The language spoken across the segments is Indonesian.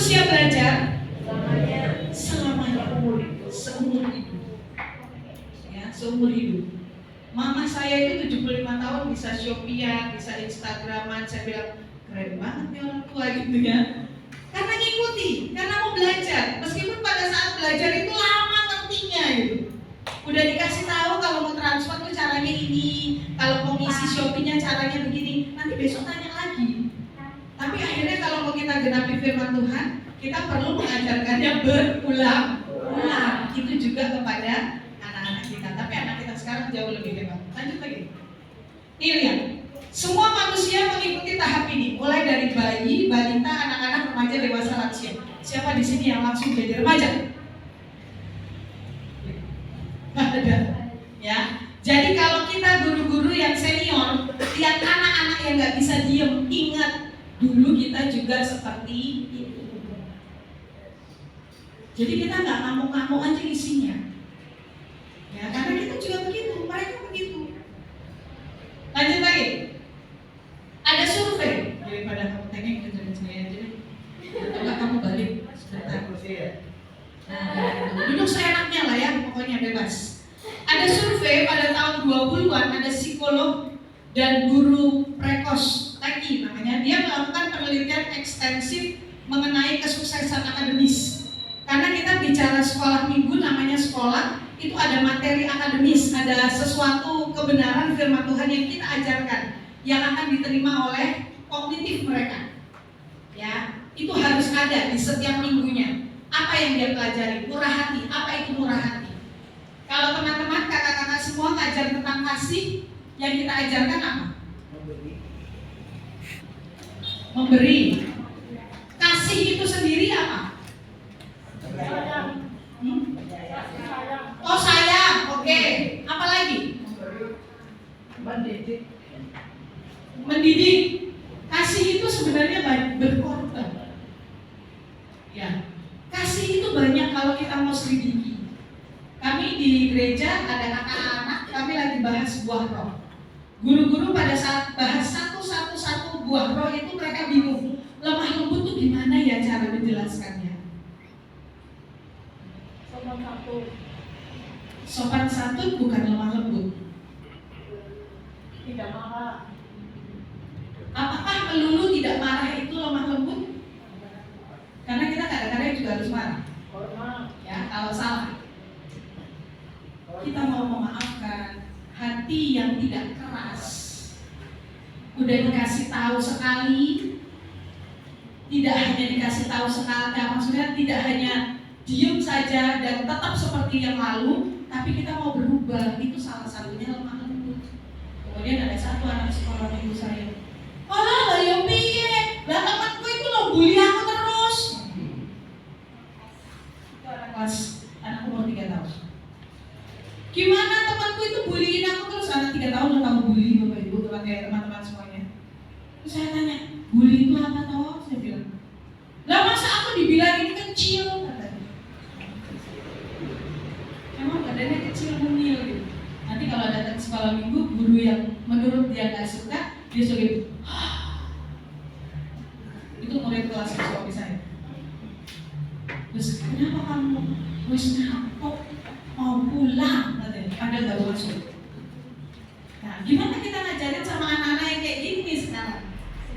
manusia belajar? Selamanya, seumur hidup. Ya, seumur hidup. Mama saya itu 75 tahun bisa Shopee-an, bisa Instagraman. Saya bilang, keren banget nih orang tua gitu ya. Karena ngikuti, karena mau belajar. Meskipun pada saat belajar itu lama ngertinya gitu. Udah dikasih tahu kalau mau transfer tuh caranya ini, kalau mau ngisi Shopee-nya caranya begini. Nanti besok tanya lagi. Tapi akhirnya kalau mau kita genapi firman Tuhan, kita perlu mengajarkannya berulang-ulang. Itu juga kepada anak-anak kita. Tapi anak kita sekarang jauh lebih hebat. Lanjut lagi. Ini lihat. Semua manusia mengikuti tahap ini, mulai dari bayi, balita, anak-anak, remaja, dewasa, lansia. Siapa di sini yang langsung jadi remaja? Ada. Ya. Jadi kalau kita guru-guru yang senior, lihat anak-anak yang nggak bisa diem, ingat dulu kita juga seperti itu. Jadi kita nggak ngamuk-ngamuk aja isinya. Ya, karena kita juga begitu, mereka begitu. Lanjut lagi. Ada survei, daripada kamu tanya dengerin saya aja deh. Atau nggak kamu balik sebentar. Nah, duduk seenaknya lah ya, pokoknya bebas. Ada survei pada tahun 20-an, ada psikolog dan guru prekos lagi namanya. Dia melakukan penelitian ekstensif mengenai kesuksesan akademis. Karena kita bicara sekolah minggu, namanya sekolah, itu ada materi akademis, ada sesuatu kebenaran firman Tuhan yang kita ajarkan, yang akan diterima oleh kognitif mereka. Ya, itu harus ada di setiap minggunya. Apa yang dia pelajari? Murah hati. Apa itu murah hati? Kalau teman-teman, kakak-kakak semua ngajar tentang kasih, yang kita ajarkan apa? Memberi. Kasih itu sendiri apa? Oh sayang, oke. Apa lagi? Mendidik. Kasih itu sebenarnya berkorban. Ya, kasih itu banyak kalau kita mau selidiki. Kami di gereja ada anak-anak, kami lagi bahas buah roh. Guru-guru pada saat bahas satu buah roh itu mereka bingung. Lemah lembut itu gimana ya cara menjelaskannya? Sopan santun bukan lemah lembut. Tidak marah. Apakah melulu tidak marah itu lemah lembut? Karena kita kadang-kadang juga harus marah. Ya, kalau salah. Kita mau memaafkan, hati yang tidak keras. Udah dikasih tahu sekali, tidak hanya dikasih tahu sekali, maksudnya tidak hanya diem saja dan tetap seperti yang lalu, tapi kita mau berubah. Itu salah satunya lemah lembut. Kemudian ada satu anak sekolah minggu saya, "Alah lah ya piye, lah temanku itu lo bully aku terus." Itu anak kelas, anak umur 3 tahun. Gimana temanku itu bullying aku terus? Anak 3 tahun udah tahu bully, Bapak Ibu, teman-teman semuanya. Terus saya tanya, bully itu apa toh? Saya bilang, lah masa aku dibilangin kecil? Katanya. Emang badannya kecil, mungil gitu. Nanti kalau datang sekolah minggu, guru yang menurut dia gak suka, dia suka gitu. Itu murid kelas suami saya. Terus kenapa kamu wis ngantuk mau pulang? Katanya, ada gak masuk. Nah, gimana kita ngajarin sama anak-anak yang kayak gini sekarang?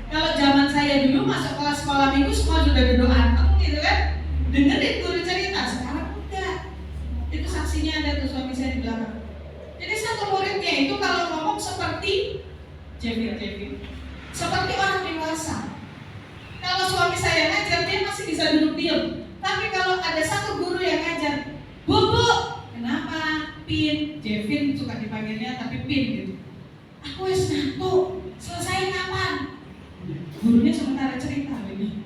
Kalau zaman saya dulu masuk kelas sekolah minggu, semua sudah duduk anteng gitu kan, dengerin guru cerita. Sekarang enggak. Itu saksinya ada tuh suami saya di belakang. Jadi satu muridnya itu kalau ngomong seperti Jevin, seperti orang dewasa. Kalau suami saya ngajar, dia masih bisa duduk diam. Tapi kalau ada satu guru yang ngajar, Bu, kenapa? Pin, Jevin suka dipanggilnya tapi Pin gitu. Aku wis ngantuk, selesai kapan? Gurunya sementara cerita ini.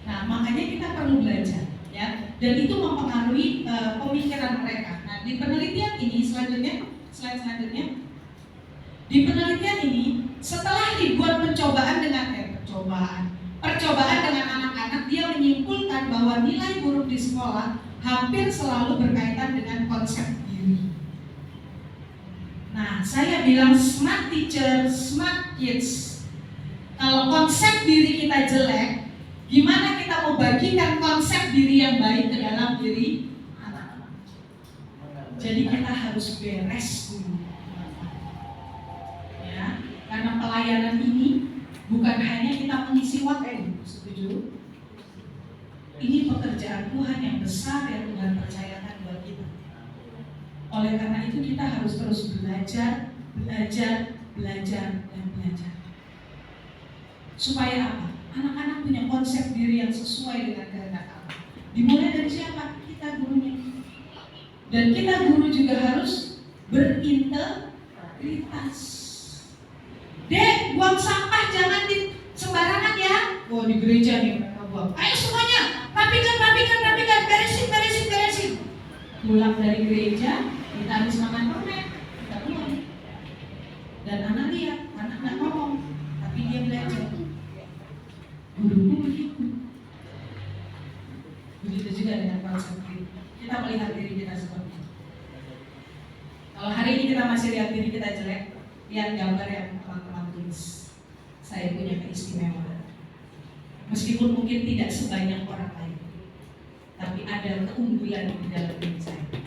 Nah, makanya kita perlu belajar, ya. Dan itu mempengaruhi pemikiran mereka. Nah, di penelitian ini slide selanjutnya. Di penelitian ini, setelah dibuat percobaan dengan anak-anak, dia menyimpulkan bahwa nilai buruk di sekolah hampir selalu berkaitan dengan konsep diri. Nah, saya bilang smart teacher, smart kids. Kalau konsep diri kita jelek, gimana kita mau diri yang baik ke dalam diri anak-anak. Jadi kita harus beres dulu. Ya, karena pelayanan ini bukan hanya kita mengisi waktu, setuju? Ini pekerjaan Tuhan yang besar yang Tuhan percayakan buat kita. Oleh karena itu kita harus terus belajar, dan belajar. Supaya apa? Anak-anak punya konsep diri yang sesuai dengan kehendak Allah. Dimulai dari siapa? Kita gurunya. Dan kita guru juga harus berintegritas. Dek, buang sampah jangan di sembarangan ya. Oh, di gereja nih mereka buang. Ayo semuanya, rapikan, beresin. Pulang dari gereja, kita habis makan permen, kita buang. Dan anak lihat, anak nggak ngomong, tapi dia belajar. Guruku begitu. Begitu juga dengan konsep diri. Kita melihat diri kita seperti itu. Kalau hari ini kita masih lihat diri kita jelek, lihat gambar yang teman-teman tulis. Saya punya keistimewaan. Meskipun mungkin tidak sebanyak orang lain, tapi ada keunggulan di dalam diri saya.